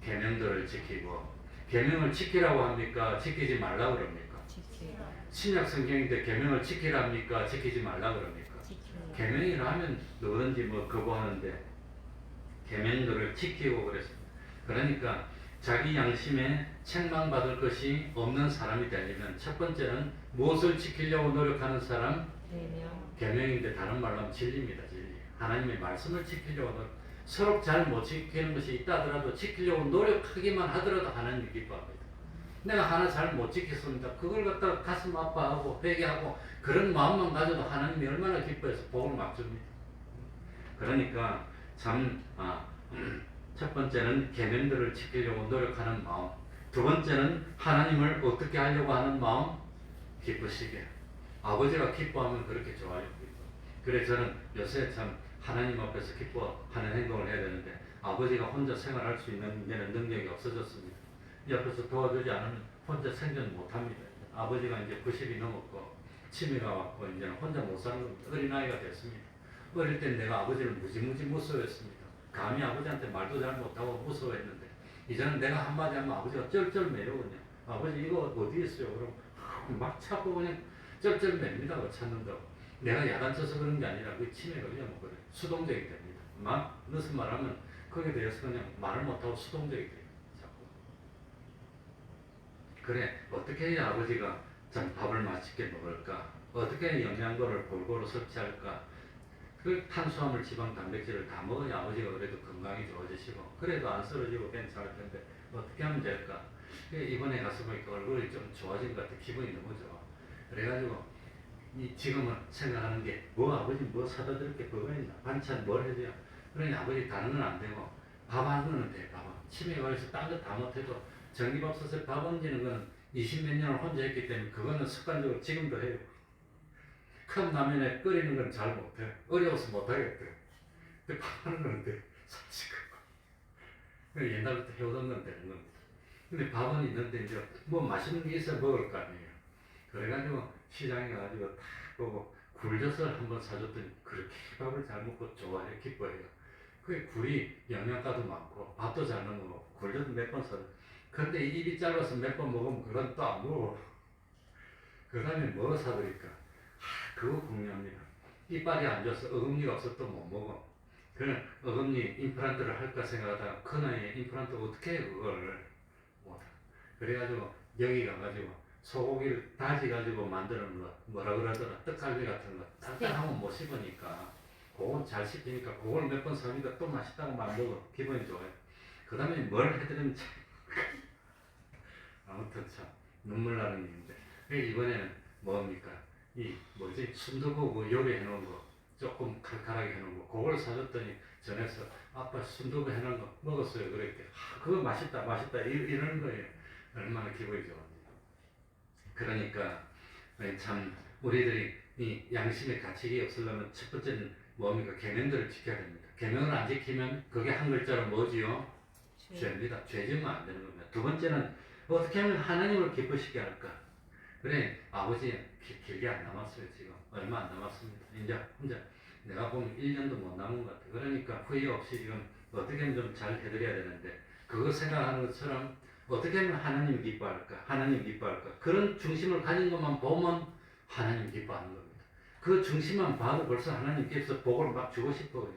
계명들을 지키고. 계명을 지키라고 합니까? 지키지 말라고 그럽니까? 신약 성경인데 계명을 지키라 합니까? 지키지 말라고 그럽니까? 계명이라 하면 누구든지 뭐 거부하는데 계명들을 지키고 그랬습니다. 그러니까 자기 양심에 책망받을 것이 없는 사람이 되려면 첫 번째는 무엇을 지키려고 노력하는 사람? 계명인데 다른 말로 하면 진리입니다. 진리. 하나님의 말씀을 지키려고 노력. 서로 잘 못 지키는 것이 있다 하더라도 지키려고 노력하기만 하더라도 하나님이 기뻐합니다. 내가 하나 잘 못 지켰습니다. 그걸 갖다가 가슴 아파하고 회개하고 그런 마음만 가져도 하나님이 얼마나 기뻐해서 복을 막 줍니다. 그러니까 참 첫 번째는 계명들을 지키려고 노력하는 마음, 두 번째는 하나님을 어떻게 하려고 하는 마음, 기쁘시게. 아버지가 기뻐하면 그렇게 좋아요. 그래 저는 요새 참 하나님 앞에서 기뻐하는 행동을 해야 되는데 아버지가 혼자 생활할 수 있는 이제는 능력이 없어졌습니다. 옆에서 도와주지 않으면 혼자 생존 못합니다. 아버지가 이제 90이 넘었고 치매가 왔고 이제는 혼자 못 사는 겁니다. 어린아이가 됐습니다. 어릴 땐 내가 아버지를 무지무지 무서워했습니다. 감히 아버지한테 말도 잘 못하고 무서워했는데 이제는 내가 한마디 하면 아버지가 쩔쩔 매요. 그냥 아버지 이거 어디 있어요? 그럼 막 찾고 그냥 쩔쩔 맵니다. 찾는다고. 내가 야단쳐서 그런 게 아니라 그 치매가 그냥 뭐 그래. 수동적이 됩니다. 막 무슨 말하면 거기에 대해서 그냥 말을 못하고 수동적이 돼요. 자꾸. 그래 어떻게 해야 아버지가 참 밥을 맛있게 먹을까? 어떻게 해야 영양소를 골고루 섭취할까? 그 탄수화물, 지방, 단백질을 다 먹어야 아버지가 그래도 건강이 좋아지시고 그래도 안 쓰러지고 괜찮을 텐데 어떻게 하면 될까? 이번에 가서 보니까 얼굴이 좀 좋아진 것 같아. 기분이 너무 좋아. 그래가지고 지금은 생각하는 게 뭐 아버지 뭐 사다 줄 게 뭐가 있나? 반찬 뭘 해줘야? 그러니 아버지 다른 건 안 되고 밥 한 거는 돼. 밥. 치매가 걸려서 딴 거 다 못해도 전기밥솥에 밥 얹는 거는 20몇 년을 혼자 했기 때문에 그거는 습관적으로 지금도 해요. 컵라면에 끓이는 건 잘 못해. 어려워서 못하겠대. 근데 밥 하는 건 돼. 솔직히. 옛날부터 해오던 건 되는 겁니다. 근데 밥은 있는데 이제 뭐 맛있는 게 있어야 먹을 거 아니에요. 그래가지고 시장에 가지고 딱 보고 굴젓을 한번 사줬더니 그렇게 밥을 잘 먹고 좋아해, 기뻐해요. 그게 굴이 영양가도 많고 밥도 잘 먹고 굴젓 몇 번 사줘. 근데 입이 짧아서 몇 번 먹으면 그건 또 안 먹어. 그 다음에 뭐 사드릴까? 그거 궁리합니다. 이빨이 안 좋아서 어금니가 없어 또 못 먹어. 그냥 어금니 임플란트를 할까 생각하다가 그 나이에 임플란트 어떻게 해 그걸 못해. 그래가지고 여기 가가지고 소고기를 다지가지고 만드는 거 뭐라 그러더라 떡갈비 같은 거 딱딱하면 못 씹으니까 그건 잘 씹히니까 그걸 몇 번 사니까 또 맛있다고 막 먹어. 기분이 좋아요. 그 다음에 뭘 해드리면 참 아무튼 참 눈물 나는 일인데 이번에는 뭡니까 이 뭐지 순두부 요리해 놓은 거 조금 칼칼하게 해놓은 거 그걸 사줬더니 전에서 아빠 순두부 해놓은 거 먹었어요. 그랬대. 그거 맛있다 이러는 거예요. 얼마나 기분이 좋은지. 그러니까 참 우리들이 이 양심의 가책이 없으려면 첫 번째는 뭡니까? 계명들을 지켜야 됩니다. 계명을 안 지키면 그게 한 글자로 뭐지요? 죄입니다. 죄 지으면 안 되는 겁니다. 두 번째는 어떻게 하면 하나님을 기쁘시게 할까? 그래, 아버지 길게 안 남았어요. 지금 얼마 안 남았습니다. 이제 혼자 내가 보면 1년도 못 남은 것 같아. 그러니까 후회 없이 지금 어떻게 하면 좀 잘 해드려야 되는데, 그거 생각하는 것처럼 어떻게 하면 하나님 기뻐할까? 하나님 기뻐할까? 그런 중심을 가진 것만 보면 하나님 기뻐하는 겁니다. 그 중심만 봐도 벌써 하나님께서 복을 막 주고 싶어요.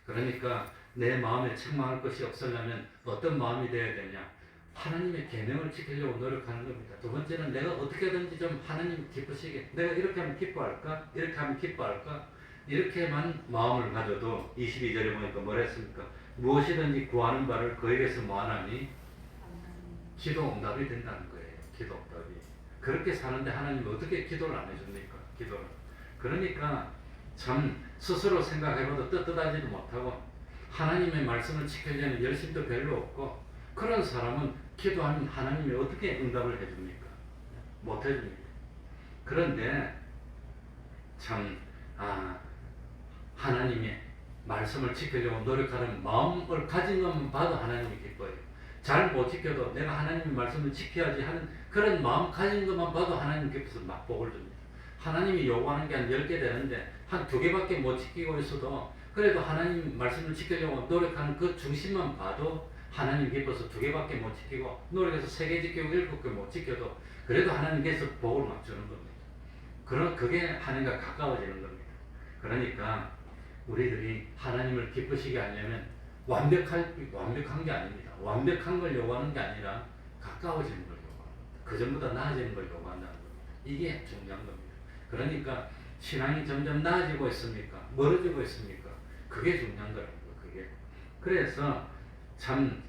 그러니까 내 마음에 책망할 것이 없으려면 어떤 마음이 되어야 되냐? 하나님의 계명을 지키려고 노력하는 겁니다. 두 번째는 내가 어떻게든지 좀 하나님 기쁘시게, 내가 이렇게 하면 기뻐할까? 이렇게 하면 기뻐할까? 이렇게만 마음을 가져도 22절에 보니까 뭘 했습니까? 무엇이든지 구하는 바를 그에게서 뭐하나니? 기도 응답이 된다는 거예요. 기도 응답이. 그렇게 사는데 하나님이 어떻게 기도를 안 해줍니까? 기도를. 그러니까 참 스스로 생각해봐도 떳떳하지도 못하고 하나님의 말씀을 지키려는 열심도 별로 없고, 그런 사람은 기도하면 하나님이 어떻게 응답을 해줍니까? 못 해줍니다. 그런데 참 하나님의 말씀을 지키려고 노력하는 마음을 가진 것만 봐도 하나님이 기뻐요. 잘 못 지켜도 내가 하나님의 말씀을 지켜야지 하는 그런 마음 가진 것만 봐도 하나님께서 막 복을 줍니다. 하나님이 요구하는 게 한 10개 되는데 한 2개밖에 못 지키고 있어도 그래도 하나님 말씀을 지키려고 노력하는 그 중심만 봐도 하나님 기뻐서 2개밖에 못 지키고, 노력해서 3개 지키고 7개 못 지켜도 그래도 하나님께서 복을 막 주는 겁니다. 그게 하나님과 가까워지는 겁니다. 그러니까 우리들이 하나님을 기쁘시게 하려면 완벽한 게 아닙니다. 완벽한 걸 요구하는 게 아니라 가까워지는 걸 요구합니다. 그 전보다 나아지는 걸 요구한다는 겁니다. 이게 중요한 겁니다. 그러니까 신앙이 점점 나아지고 있습니까? 멀어지고 있습니까? 그게 중요한 거라는 거예요. 그게. 그래서 참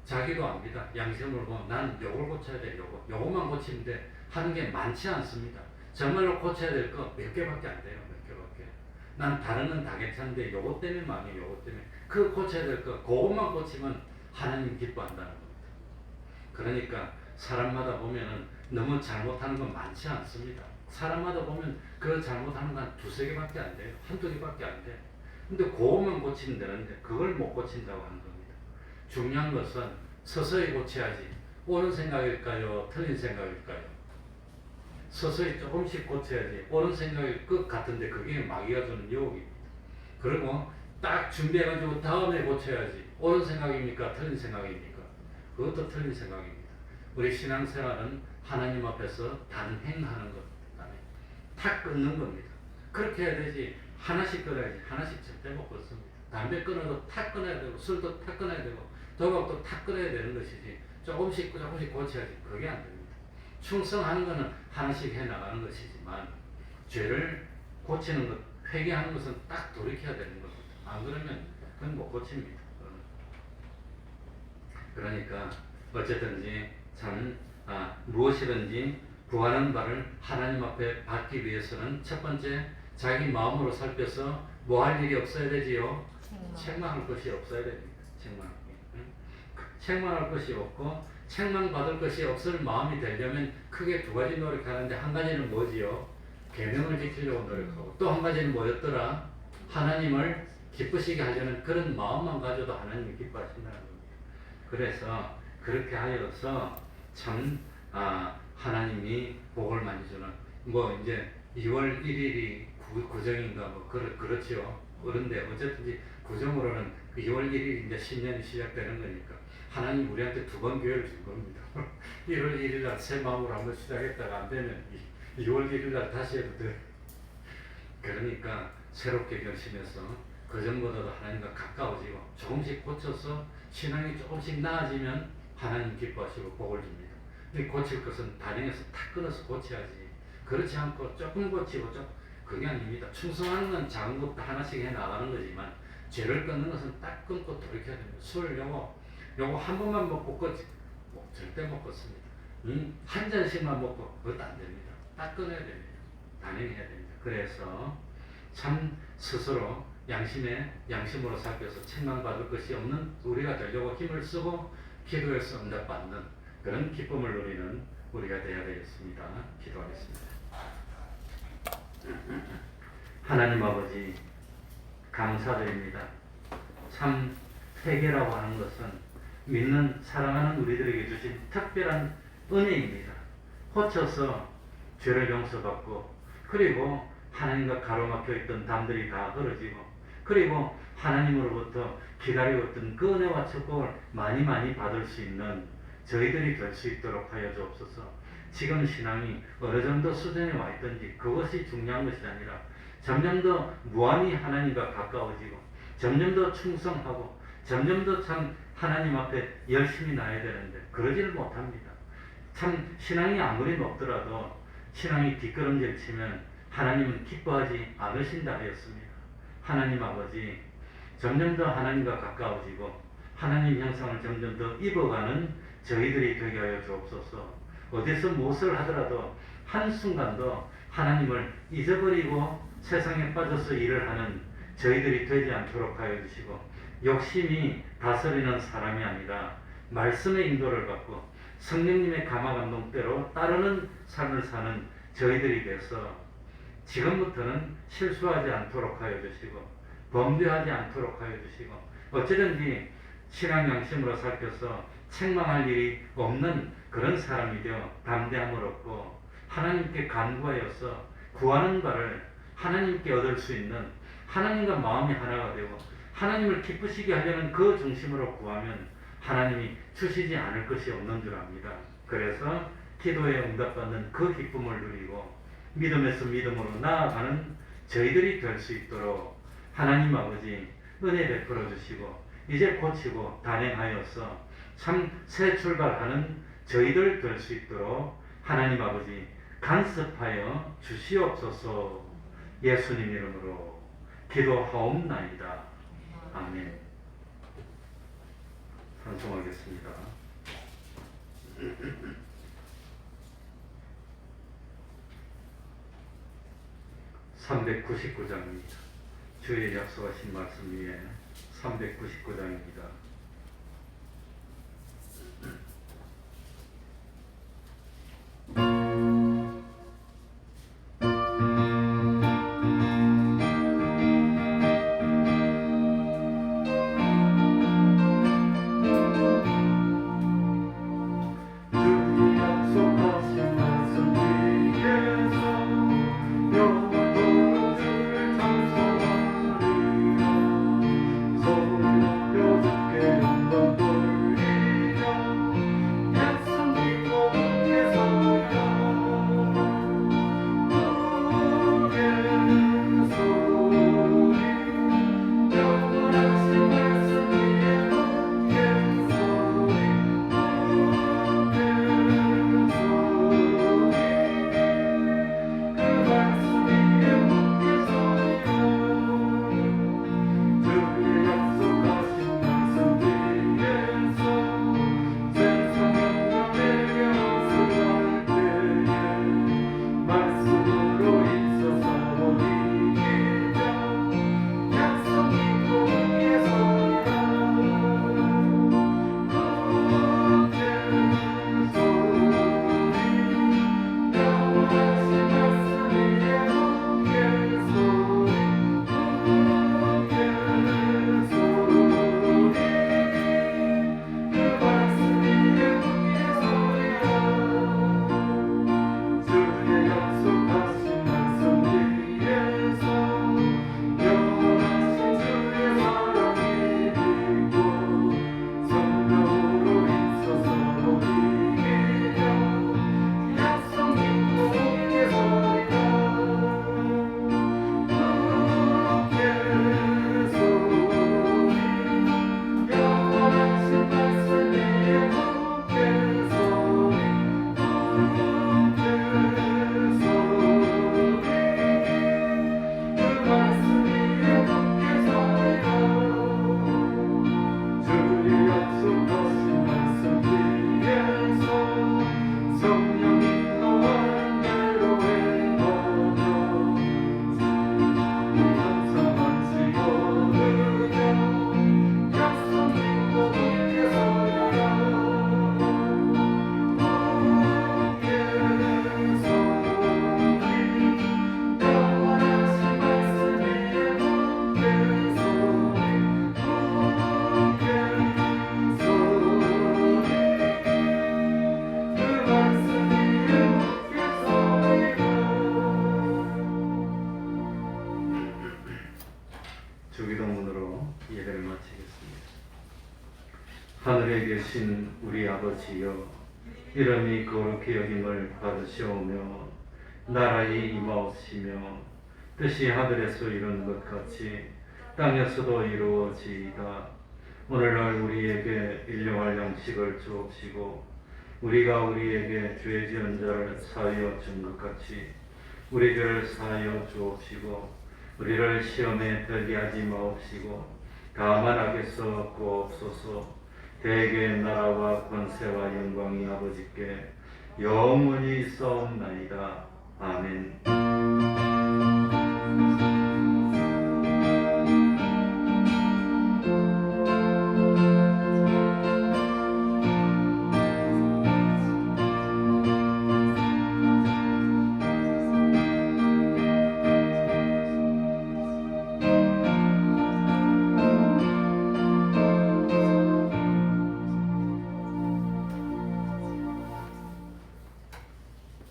자기도 압니다. 양심으로 보면 난 요걸 고쳐야 돼. 요거만 고치면 돼. 하는 게 많지 않습니다. 정말로 고쳐야 될 거 몇 개밖에 안 돼요. 몇 개밖에. 난 다른 건 다 괜찮은데 요것 때문에 망해. 요것 때문에. 그 고쳐야 될 거 그것만 고치면 하나님 기뻐한다는 겁니다. 그러니까 사람마다 보면은 너무 잘못하는 건 많지 않습니다. 사람마다 보면 그 잘못하는 건 한 2-3개밖에 안 돼요. 1-2개밖에 안 돼요. 근데 그것만 고치면 되는데 그걸 못 고친다고 하는 겁니다. 중요한 것은 서서히 고쳐야지. 옳은 생각일까요? 틀린 생각일까요? 서서히 조금씩 고쳐야지. 옳은 생각일 것 같은데 그게 마귀가 주는 유혹입니다. 그리고 딱 준비해가지고 다음에 고쳐야지. 옳은 생각입니까? 틀린 생각입니까? 그것도 틀린 생각입니다. 우리 신앙생활은 하나님 앞에서 단행하는 겁니다. 탁 끊는 겁니다. 그렇게 해야 되지. 하나씩 끊어야지. 하나씩 절대 못 끊습니다. 담배 끊어도 탁 끊어야 되고, 술도 탁 끊어야 되고, 도박도 탁 끊어야 되는 것이지. 조금씩 고쳐야지. 그게 안 됩니다. 충성하는 것은 하나씩 해 나가는 것이지만, 죄를 고치는 것, 회개하는 것은 딱 돌이켜야 되는 겁니다. 안 그러면 그건 못 고칩니다. 그러니까 어쨌든지 참 무엇이든지 구하는 바를 하나님 앞에 받기 위해서는 첫 번째 자기 마음으로 살펴서 뭐 할 일이 없어야 되지요? 책망할 것이 없어야 됩니다. 책망할 것이 없고 책망받을 것이 없을 마음이 되려면 크게 2가지 노력하는데, 한 가지는 뭐지요? 계명을 지키려고 노력하고, 또 한 가지는 뭐였더라? 하나님을 기쁘시게 하려는 그런 마음만 가져도 하나님이 기뻐하신다는 겁니다. 그래서 그렇게 하여서 참 하나님이 복을 많이 주는, 뭐 이제 2월 1일이 구정인가 뭐 그렇지요. 그런데 어쨌든지 구정으로는 2월 1일 이제 신년이 시작되는 거니까 하나님 우리한테 2번 기회를 준 겁니다. 1월 1일 날 새 마음으로 한번 시작했다가 안 되면 2월 1일 날 다시 해도 돼. 그러니까 새롭게 결심해서 그 전보다도 하나님과 가까워지고 조금씩 고쳐서 신앙이 조금씩 나아지면 하나님 기뻐하시고 복을 줍니다. 근데 고칠 것은 단행해서 탁 끊어서 고쳐야지. 그렇지 않고 조금 고치고 그게 아닙니다. 충성하는 건 작은 것도 하나씩 해 나가는 거지만, 죄를 끊는 것은 딱 끊고 돌이켜야 됩니다. 술 요거 한 번만 먹고 절대 못 끊습니다. 한 잔씩만 먹고 그것도 안 됩니다. 딱 끊어야 됩니다. 단행해야 됩니다. 그래서 참 스스로 양심으로 살펴서 책망받을 것이 없는 우리가 되려고 힘을 쓰고 기도해서 응답받는 그런 기쁨을 누리는 우리가 되어야 되겠습니다. 기도하겠습니다. 하나님 아버지, 감사드립니다. 참 회개라고 하는 것은 믿는 사랑하는 우리들에게 주신 특별한 은혜입니다. 호쳐서 죄를 용서받고, 그리고 하나님과 가로막혀 있던 담들이 다 흐려지고, 그리고 하나님으로부터 기다리고 있던 그 은혜와 축복을 많이 많이 받을 수 있는 저희들이 될 수 있도록 하여 주옵소서. 지금 신앙이 어느 정도 수준에 와 있든지 그것이 중요한 것이 아니라 점점 더 무한히 하나님과 가까워지고, 점점 더 충성하고, 점점 더 참 하나님 앞에 열심히 나야 되는데 그러지를 못합니다. 참 신앙이 아무리 높더라도 신앙이 뒷걸음질 치면 하나님은 기뻐하지 않으신다 하였습니다. 하나님 아버지, 점점 더 하나님과 가까워지고 하나님 형상을 점점 더 입어가는 저희들이 되게 하여 주옵소서. 어디서 무엇을 하더라도 한순간도 하나님을 잊어버리고 세상에 빠져서 일을 하는 저희들이 되지 않도록 하여 주시고, 욕심이 다스리는 사람이 아니라 말씀의 인도를 받고 성령님의 감화감동대로 따르는 삶을 사는 저희들이 돼서 지금부터는 실수하지 않도록 하여 주시고, 범죄하지 않도록 하여 주시고, 어찌든지 신앙 양심으로 살펴서 책망할 일이 없는 그런 사람이 되어 담대함을 얻고 하나님께 간구하여서 구하는 바를 하나님께 얻을 수 있는, 하나님과 마음이 하나가 되고 하나님을 기쁘시게 하려는 그 중심으로 구하면 하나님이 주시지 않을 것이 없는 줄 압니다. 그래서 기도에 응답받는 그 기쁨을 누리고 믿음에서 믿음으로 나아가는 저희들이 될 수 있도록 하나님 아버지 은혜 베풀어 주시고, 이제 고치고 단행하여서 참 새 출발하는 저희들 될 수 있도록 하나님 아버지 간섭하여 주시옵소서. 예수님 이름으로 기도하옵나이다. 아멘. 찬송하겠습니다. 399장입니다. 주의 약속하신 말씀 위에 399장입니다. 주께 아버지여, 이름이 거룩히 여김을 받으시오며 나라의 임하옵시며 뜻이 하늘에서 이룬 것 같이 땅에서도 이루어지이다. 오늘날 우리에게 일용할 양식을 주옵시고 우리가 우리에게 죄 지은 자를 사하여 준 것 같이 우리 죄를 사하여 주옵시고 우리를 시험에 들게 하지 마옵시고 다만 악에서 구하옵소서. 대개 나라와 권세와 영광이 아버지께 영원히 있사옵나이다. 아멘.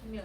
그러면